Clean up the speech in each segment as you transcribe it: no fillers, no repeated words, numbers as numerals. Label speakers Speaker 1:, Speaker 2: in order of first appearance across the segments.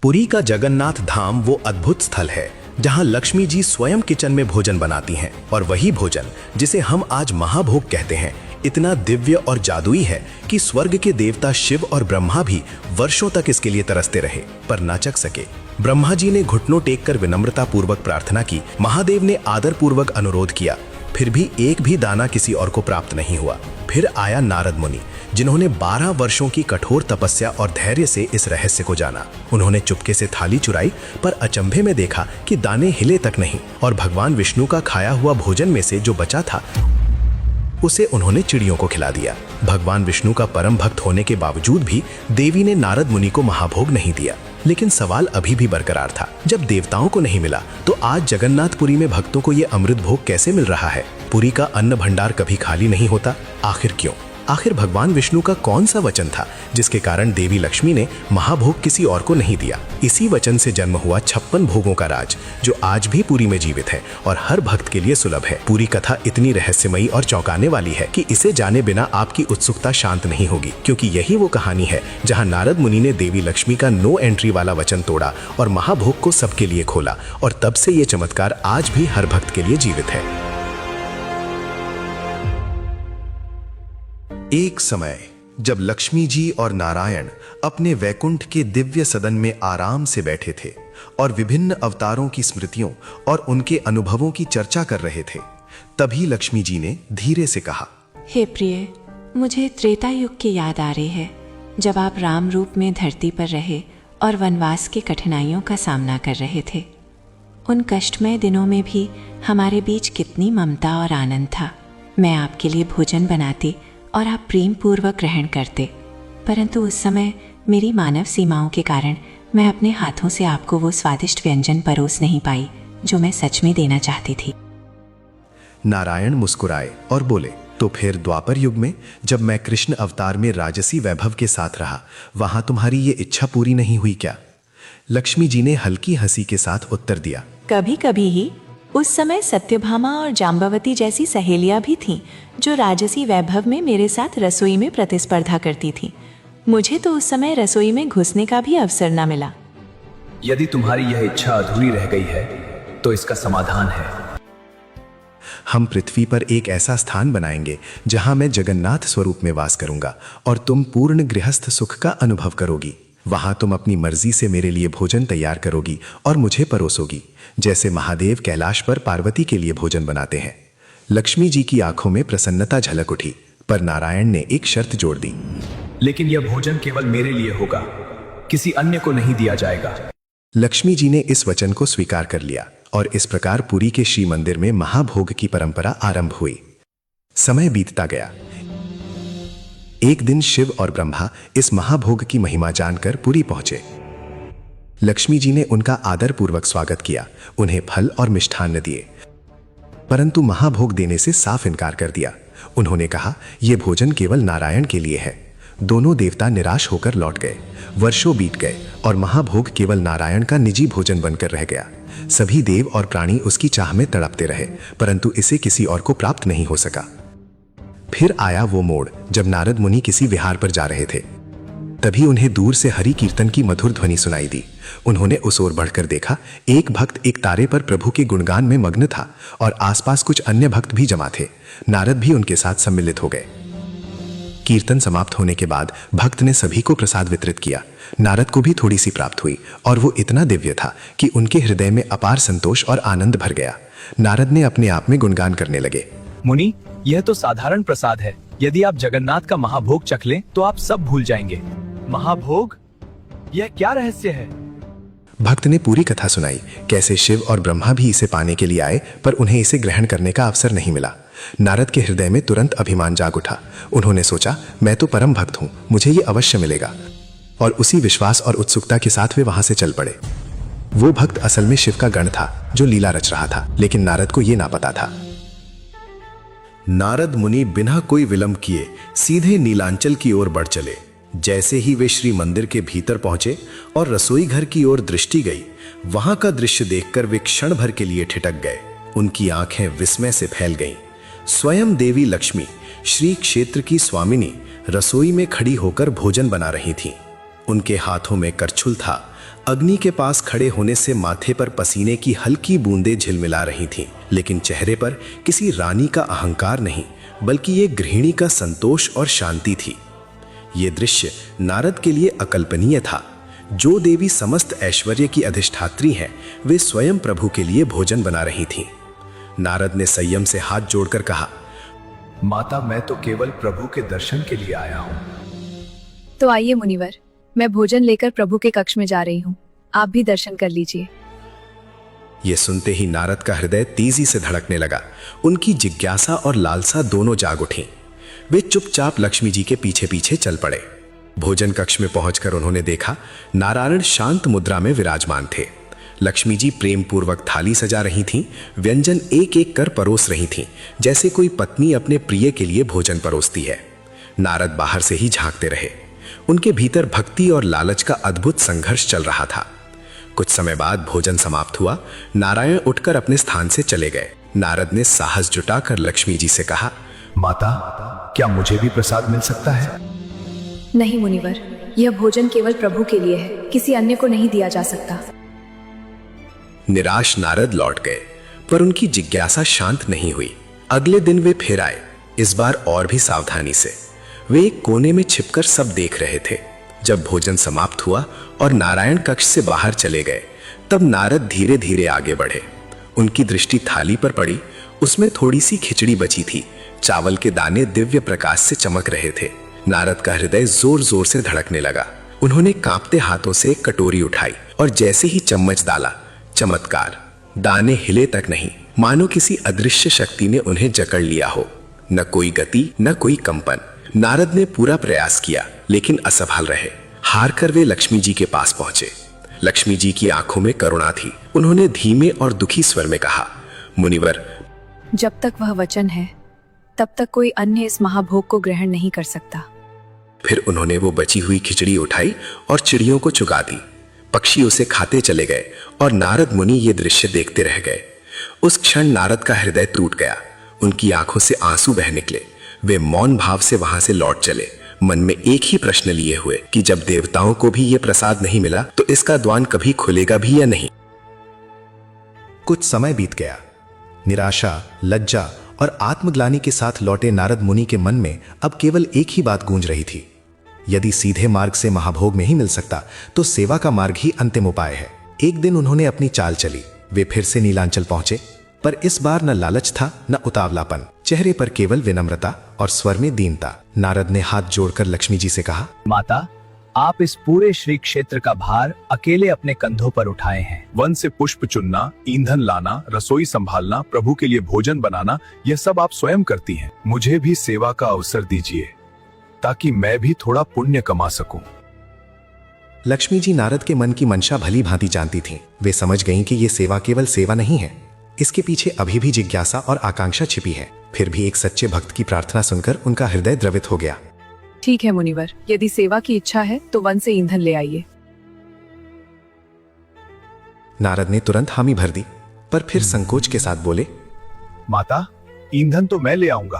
Speaker 1: पुरी का जगन्नाथ धाम वो अद्भुत स्थल है जहां लक्ष्मी जी स्वयं किचन में भोजन बनाती हैं और वही भोजन जिसे हम आज महाभोग कहते हैं इतना दिव्य और जादुई है कि स्वर्ग के देवता शिव और ब्रह्मा भी वर्षों तक इसके लिए तरसते रहे पर न चख सके। ब्रह्मा जी ने घुटनों टेक कर विनम्रता पूर्वक प्रार्थना की। महादेव ने आदर पूर्वक अनुरोध किया, फिर भी एक भी दाना किसी और को प्राप्त नहीं हुआ। फिर आया नारद मुनि, जिन्होंने 12 वर्षों की कठोर तपस्या और धैर्य से इस रहस्य को जाना। उन्होंने चुपके से थाली चुराई पर अचंभे में देखा कि दाने हिले तक नहीं और भगवान विष्णु का खाया हुआ भोजन में से जो बचा था उसे उन्होंने चिड़ियों को खिला दिया। भगवान विष्णु का परम भक्त होने के बावजूद भी देवी ने नारद मुनि को महाभोग नहीं दिया। लेकिन सवाल अभी भी बरकरार था, जब देवताओं को नहीं मिला तो आज जगन्नाथपुरी में भक्तों को ये अमृत भोग कैसे मिल रहा है? पुरी का अन्न भंडार कभी खाली नहीं होता, आखिर क्यों? आखिर भगवान विष्णु का कौन सा वचन था जिसके कारण देवी लक्ष्मी ने महाभोग किसी और को नहीं दिया? इसी वचन से जन्म हुआ 56 भोगों का राज जो आज भी पुरी में जीवित है और हर भक्त के लिए सुलभ है। पूरी कथा इतनी रहस्यमयी और चौंकाने वाली है कि इसे जाने बिना आपकी उत्सुकता शांत नहीं होगी, क्योंकि यही वो कहानी है जहाँ नारद मुनि ने देवी लक्ष्मी का नो एंट्री वाला वचन तोड़ा और महाभोग को सबके लिए खोला और तब से ये चमत्कार आज भी हर भक्त के लिए जीवित है। एक समय जब लक्ष्मी जी और नारायण अपने वैकुंठ के दिव्य सदन में आराम से बैठे थे और विभिन्न अवतारों की स्मृतियों और उनके अनुभवों की चर्चा कर रहे थे, तभी लक्ष्मी जी ने धीरे से कहा,
Speaker 2: हे प्रिय, मुझे त्रेता युग की याद आ रही है, जब आप राम रूप में धरती पर रहे और वनवास की कठिनाइयों का सामना कर रहे थे। उन कष्टमय दिनों में भी हमारे बीच कितनी ममता और आनंद था। मैं आपके लिए भोजन बनाती और आप प्रेम पूर्वक ग्रहण करते, परंतु उस समय मेरी मानव सीमाओं के कारण मैं अपने हाथों से आपको वो स्वादिष्ट व्यंजन परोस नहीं पाई जो मैं सच में देना चाहती थी।
Speaker 1: नारायण मुस्कुराए और बोले, तो फिर द्वापर युग में जब मैं कृष्ण अवतार में राजसी वैभव के साथ रहा, वहां तुम्हारी ये इच्छा पूरी नहीं हुई क्या? लक्ष्मी जी ने हल्की हंसी के साथ उत्तर दिया,
Speaker 2: कभी कभी ही। उस समय सत्यभामा और जाम्बवती जैसी सहेलियां भी थीं जो राजसी वैभव में मेरे साथ रसोई में प्रतिस्पर्धा करती थीं। मुझे तो उस समय रसोई में घुसने का भी अवसर न मिला।
Speaker 3: यदि तुम्हारी यह इच्छा अधूरी रह गई है तो इसका समाधान है।
Speaker 1: हम पृथ्वी पर एक ऐसा स्थान बनाएंगे जहां मैं जगन्नाथ स्वरूप में वास करूंगा और तुम पूर्ण गृहस्थ सुख का अनुभव करोगी। वहां तुम अपनी मर्जी से मेरे लिए भोजन तैयार करोगी और मुझे परोसोगी, जैसे महादेव कैलाश पर पार्वती के लिए भोजन बनाते हैं। लक्ष्मी जी की आंखों में प्रसन्नता झलक उठी, पर नारायण ने एक शर्त जोड़ दी,
Speaker 3: लेकिन यह भोजन केवल मेरे लिए होगा, किसी अन्य को नहीं दिया जाएगा।
Speaker 1: लक्ष्मी जी ने इस वचन को स्वीकार कर लिया और इस प्रकार पुरी के श्री मंदिर में महाभोग की परंपरा आरंभ हुई। समय बीतता गया। एक दिन शिव और ब्रह्मा इस महाभोग की महिमा जानकर पुरी पहुंचे। लक्ष्मी जी ने उनका आदर पूर्वक स्वागत किया, उन्हें फल और मिष्ठान्न दिए, परंतु महाभोग देने से साफ इनकार कर दिया। उन्होंने कहा, यह भोजन केवल नारायण के लिए है। दोनों देवता निराश होकर लौट गए। वर्षों बीत गए और महाभोग केवल नारायण का निजी भोजन बनकर रह गया। सभी देव और प्राणी उसकी चाह में तड़पते रहे, परंतु इसे किसी और को प्राप्त नहीं हो सका। फिर आया वो मोड़ जब नारद मुनि किसी विहार पर जा रहे थे। तभी उन्हें दूर से हरि कीर्तन की मधुर ध्वनि सुनाई दी। उन्होंने उस ओर बढ़कर देखा, एक भक्त एक तारे पर प्रभु के गुणगान में मग्न था और आसपास कुछ अन्य भक्त भी जमा थे। नारद भी उनके साथ सम्मिलित हो गए। कीर्तन समाप्त होने के बाद भक्त ने सभी को प्रसाद वितरित किया। नारद को भी थोड़ी सी प्राप्त हुई और वो इतना दिव्य था कि उनके हृदय में अपार संतोष और आनंद भर गया। नारद ने अपने आप में गुणगान करने लगे,
Speaker 3: मुनि, यह तो साधारण प्रसाद है। यदि आप जगन्नाथ का महाभोग चख लें तो आप सब भूल जाएंगे। महाभोग? यह क्या रहस्य है?
Speaker 1: भक्त ने पूरी कथा सुनाई, कैसे शिव और ब्रह्मा भी इसे पाने के लिए आए पर उन्हें इसे ग्रहण करने का अवसर नहीं मिला। नारद के हृदय में तुरंत अभिमान जाग उठा। उन्होंने सोचा, मैं तो परम भक्त हूं, मुझे ये अवश्य मिलेगा। और उसी विश्वास और उत्सुकता के साथ वे वहां से चल पड़े। वो भक्त असल में शिव का गण था जो लीला रच रहा था, लेकिन नारद को ये ना पता था। नारद मुनि बिना कोई विलंब किए सीधे नीलांचल की ओर बढ़ चले। जैसे ही वे श्री मंदिर के भीतर पहुंचे और रसोई घर की ओर दृष्टि गई, वहां का दृश्य देखकर वे क्षण भर के लिए ठिठक गए। उनकी आंखें विस्मय से फैल गईं। स्वयं देवी लक्ष्मी, श्री क्षेत्र की स्वामिनी, रसोई में खड़ी होकर भोजन बना रही थीं। उनके हाथों में करछुल था, अग्नि के पास खड़े होने से माथे पर पसीने की हल्की बूंदें झिलमिला रही थीं, लेकिन चेहरे पर किसी रानी का अहंकार नहीं, बल्कि एक गृहिणी का संतोष और शांति थी। ये दृश्य नारद के लिए अकल्पनीय था। जो देवी समस्त ऐश्वर्य की अधिष्ठात्री हैं, वे स्वयं प्रभु के लिए भोजन बना रही थीं। नारद ने संयम से हाथ जोड़कर कहा,
Speaker 3: माता, मैं तो केवल प्रभु के दर्शन के लिए आया हूँ।
Speaker 4: तो आइए मुनिवर, मैं भोजन लेकर प्रभु के कक्ष में जा रही हूँ, आप भी दर्शन कर लीजिए।
Speaker 1: ये सुनते ही नारद का हृदय तेजी से धड़कने लगा। उनकी जिज्ञासा और लालसा दोनों जाग उठी। वे चुपचाप लक्ष्मी जी के पीछे पीछे चल पड़े। भोजन कक्ष में पहुंचकर उन्होंने देखा नारायण शांत मुद्रा में विराजमान थे। लक्ष्मी जी प्रेम पूर्वक थाली सजा रही थीं, व्यंजन एक एक कर परोस रही थीं, जैसे कोई पत्नी अपने प्रिय के लिए भोजन परोसती है। नारद बाहर से ही झांकते रहे। उनके भीतर भक्ति और लालच का अद्भुत संघर्ष चल रहा था। कुछ समय बाद भोजन समाप्त हुआ। नारायण उठकर अपने स्थान से चले गए। नारद ने साहस जुटाकर लक्ष्मी जी से कहा,
Speaker 3: माता, क्या मुझे भी प्रसाद मिल सकता है?
Speaker 4: नहीं मुनिवर, यह भोजन केवल प्रभु के लिए है, किसी अन्य को नहीं दिया जा सकता।
Speaker 1: निराश नारद लौट गए, पर उनकी जिज्ञासा शांत नहीं हुई। अगले दिन वे फिर आए, इस बार और भी सावधानी से। वे एक कोने में छिपकर सब देख रहे थे। जब भोजन समाप्त हुआ और नारायण कक्ष से बाहर चले गए, तब नारद धीरे धीरे आगे बढ़े। उनकी दृष्टि थाली पर पड़ी। उसमें थोड़ी सी खिचड़ी बची थी। चावल के दाने दिव्य प्रकाश से चमक रहे थे। नारद का हृदय जोर जोर से धड़कने लगा। उन्होंने कांपते हाथों से एक कटोरी उठाई और जैसे ही चम्मच डाला, चमत्कार, दाने हिले तक नहीं, मानो किसी अदृश्य शक्ति ने उन्हें जकड़ लिया हो। न कोई गति, न कोई कंपन। नारद ने पूरा प्रयास किया, लेकिन असफल रहे। हार कर वे लक्ष्मी जी के पास पहुंचे। लक्ष्मी जी की आंखों में करुणा थी। उन्होंने धीमे और दुखी स्वर में कहा, मुनिवर,
Speaker 4: जब तक वह वचन है, तब तक कोई अन्य इस महाभोग को ग्रहण नहीं कर सकता।
Speaker 1: फिर उन्होंने वो बची हुई खिचड़ी उठाई और चिड़ियों को चुगा दी। पक्षी उसे खाते चले गए और नारद मुनि ये दृश्य देखते रह गए। उस क्षण नारद का हृदय टूट गया। उनकी आंखों से आंसू बह निकले। वे मौन भाव से वहां से लौट चले, मन में एक ही प्रश्न लिए हुए कि जब देवताओं को भी ये प्रसाद नहीं मिला, तो इसका द्वार कभी खुलेगा भी या नहीं। कुछ समय बीत गया। निराशा, लज्जा और आत्मग्लानि के साथ लौटे नारद मुनि के मन में अब केवल एक ही बात गूंज रही थी, यदि सीधे मार्ग से महाभोग नहीं मिल सकता, तो सेवा का मार्ग ही अंतिम उपाय है। एक दिन उन्होंने अपनी चाल चली। वे फिर से नीलांचल पहुंचे, पर इस बार न लालच था, न उतावलापन। चेहरे पर केवल विनम्रता और स्वर में दीनता। नारद ने हाथ जोड़कर लक्ष्मी जी से कहा,
Speaker 3: माता, आप इस पूरे श्री क्षेत्र का भार अकेले अपने कंधों पर उठाए हैं। वन से पुष्प चुनना, ईंधन लाना, रसोई संभालना, प्रभु के लिए भोजन बनाना, यह सब आप स्वयं करती हैं। मुझे भी सेवा का अवसर दीजिए, ताकि मैं भी थोड़ा पुण्य कमा सकूं।
Speaker 1: लक्ष्मी जी नारद के मन की मंशा भली भांति जानती थीं। वे समझ गईं कि ये सेवा केवल सेवा नहीं है, इसके पीछे अभी भी जिज्ञासा और आकांक्षा छिपी है। फिर भी एक सच्चे भक्त की प्रार्थना सुनकर उनका हृदय द्रवित हो गया।
Speaker 4: ठीक है मुनिवर, यदि सेवा की इच्छा है तो वन से ईंधन ले आइए।
Speaker 1: नारद ने तुरंत हामी भर दी, पर फिर संकोच के साथ बोले,
Speaker 3: माता, ईंधन तो मैं ले आऊंगा,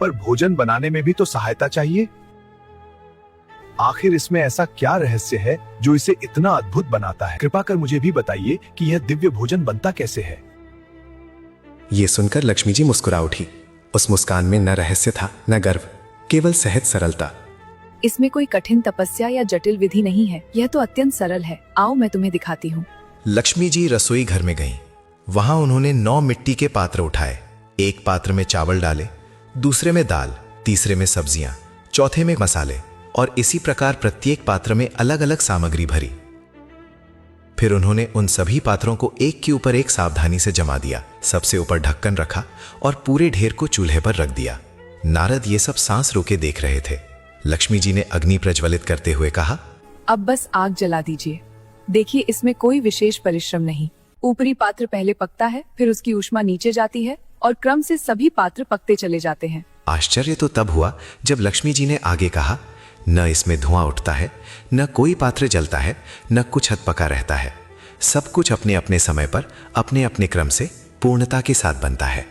Speaker 3: पर भोजन बनाने में भी तो सहायता चाहिए। आखिर इसमें ऐसा क्या रहस्य है जो इसे इतना अद्भुत बनाता है? कृपा कर मुझे भी बताइए कि यह दिव्य भोजन बनता कैसे है।
Speaker 1: ये सुनकर लक्ष्मी जी मुस्कुरा उठी। उस मुस्कान में न रहस्य था, न गर्व, केवल सहज सरलता।
Speaker 4: इसमें कोई कठिन तपस्या या जटिल विधि नहीं है, यह तो अत्यंत सरल है। आओ मैं तुम्हें दिखाती हूँ।
Speaker 1: लक्ष्मी जी रसोई घर में गईं। वहां उन्होंने 9 मिट्टी के पात्र उठाए। एक पात्र में चावल डाले, दूसरे में दाल, तीसरे में सब्जियां, चौथे में मसाले, और इसी प्रकार प्रत्येक पात्र में अलग अलग सामग्री भरी। फिर उन्होंने उन सभी पात्रों को एक के ऊपर एक सावधानी से जमा दिया। सबसे ऊपर ढक्कन रखा और पूरे ढेर को चूल्हे पर रख दिया। नारद ये सब सांस रोके देख रहे थे। लक्ष्मी जी ने अग्नि प्रज्वलित करते हुए कहा,
Speaker 4: अब बस आग जला दीजिए। देखिए, इसमें कोई विशेष परिश्रम नहीं। ऊपरी पात्र पहले पकता है, फिर उसकी ऊष्मा नीचे जाती है और क्रम से सभी पात्र पकते चले जाते हैं।
Speaker 1: आश्चर्य तो तब हुआ जब लक्ष्मी जी ने आगे कहा, न इसमें धुआं उठता है, न कोई पात्र जलता है, न कुछ हद पका रहता है। सब कुछ अपने अपने समय पर अपने अपने क्रम से पूर्णता के साथ बनता है।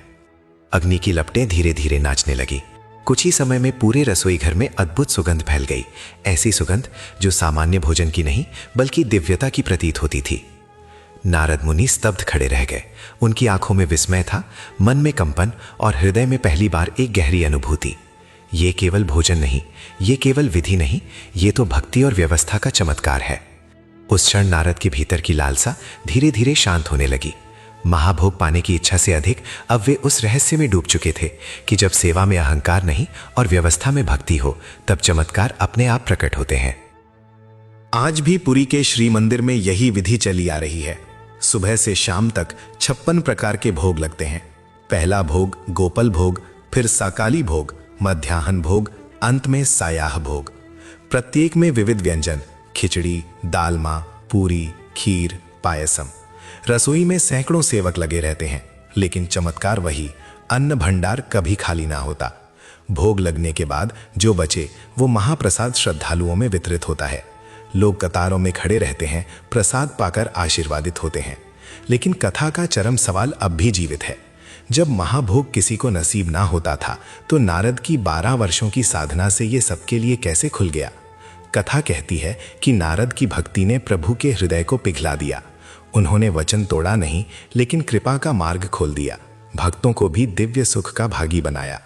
Speaker 1: अग्नि की लपटें धीरे धीरे नाचने लगी।
Speaker 5: कुछ ही समय में पूरे रसोई घर में अद्भुत सुगंध फैल गई, ऐसी सुगंध जो सामान्य भोजन की नहीं बल्कि दिव्यता की प्रतीत होती थी। नारद मुनि स्तब्ध खड़े रह गए। उनकी आंखों में विस्मय था, मन में कंपन और हृदय में पहली बार एक गहरी अनुभूति। ये केवल भोजन नहीं, ये केवल विधि नहीं, ये तो भक्ति और व्यवस्था का चमत्कार है। उस क्षण नारद के भीतर की लालसा धीरे धीरे शांत होने लगी। महाभोग पाने की इच्छा से अधिक अब वे उस रहस्य में डूब चुके थे कि जब सेवा में अहंकार नहीं और व्यवस्था में भक्ति हो, तब चमत्कार अपने आप प्रकट होते हैं।
Speaker 1: आज भी पुरी के श्री मंदिर में यही विधि चली आ रही है। सुबह से शाम तक 56 प्रकार के भोग लगते हैं। पहला भोग गोपाल भोग, फिर साकाली भोग, मध्याह्न भोग, अंत में सायाह भोग। प्रत्येक में विविध व्यंजन, खिचड़ी, दालमा, पूरी, खीर, पायसम। रसोई में सैकड़ों सेवक लगे रहते हैं, लेकिन चमत्कार वही, अन्न भंडार कभी खाली ना होता। भोग लगने के बाद जो बचे वो महाप्रसाद श्रद्धालुओं में वितरित होता है। लोग कतारों में खड़े रहते हैं, प्रसाद पाकर आशीर्वादित होते हैं। लेकिन कथा का चरम सवाल अब भी जीवित है। जब महाभोग किसी को नसीब ना होता था, तो नारद की 12 वर्षों की साधना से ये सबके लिए कैसे खुल गया? कथा कहती है कि नारद की भक्ति ने प्रभु के हृदय को पिघला दिया। उन्होंने वचन तोड़ा नहीं, लेकिन कृपा का मार्ग खोल दिया। भक्तों को भी दिव्य सुख का भागी बनाया।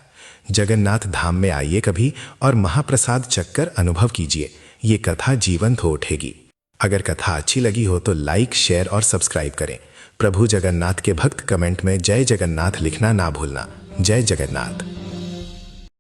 Speaker 1: जगन्नाथ धाम में आइए कभी और महाप्रसाद चक्कर अनुभव कीजिए। ये कथा जीवंत हो उठेगी। अगर कथा अच्छी लगी हो तो लाइक, शेयर और सब्सक्राइब करें। प्रभु जगन्नाथ के भक्त कमेंट में जय जगन्नाथ लिखना ना भूलना। जय जगन्नाथ।